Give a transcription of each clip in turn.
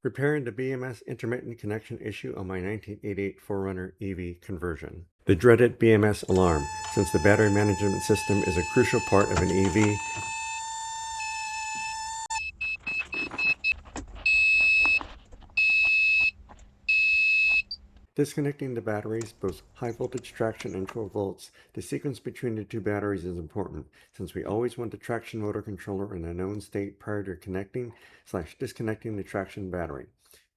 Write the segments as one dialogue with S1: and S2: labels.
S1: Repairing the BMS intermittent connection issue on my 1988 4Runner EV conversion. The dreaded BMS alarm. Since the battery management system is a crucial part of an EV, disconnecting the batteries, both high voltage traction and 12 volts, the sequence between the two batteries is important, since we always want the traction motor controller in a known state prior to connecting/disconnecting the traction battery.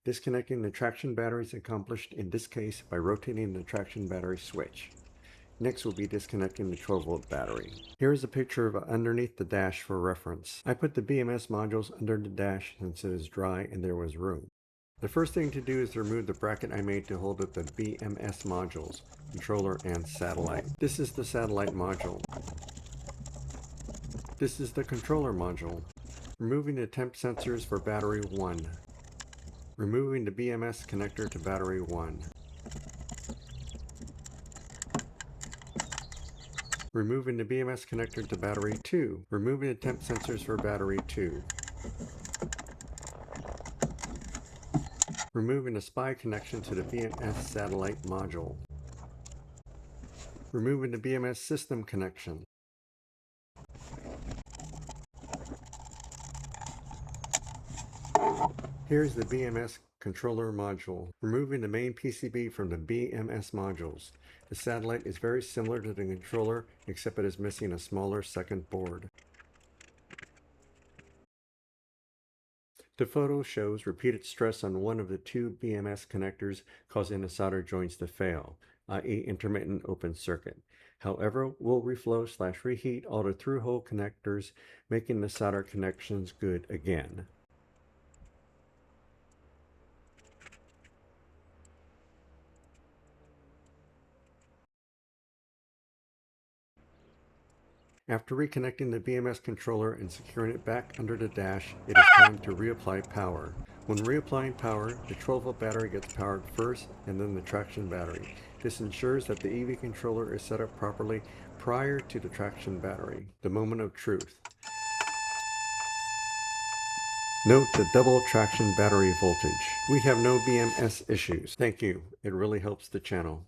S1: Disconnecting the traction battery is accomplished in this case by rotating the traction battery switch. Next will be disconnecting the 12-volt battery. Here is a picture of underneath the dash for reference. I put the BMS modules under the dash since it is dry and there was room. The first thing to do is to remove the bracket I made to hold up the BMS modules, controller and satellite. This is the satellite module. This is the controller module. Removing the temp sensors for battery 1. Removing the BMS connector to battery 1. Removing the BMS connector to battery 2. Removing the temp sensors for battery 2. Removing the SPI connection to the BMS satellite module. Removing the BMS system connection. Here's the BMS controller module. Removing the main PCB from the BMS modules. The satellite is very similar to the controller, except it is missing a smaller second board. The photo shows repeated stress on one of the two BMS connectors, causing the solder joints to fail, i.e. intermittent open circuit. However, we'll reflow/reheat all the through-hole connectors, making the solder connections good again. After reconnecting the BMS controller and securing it back under the dash, it is time to reapply power. When reapplying power, the 12-volt battery gets powered first and then the traction battery. This ensures that the EV controller is set up properly prior to the traction battery. The moment of truth. Note the double traction battery voltage. We have no BMS issues. Thank you. It really helps the channel.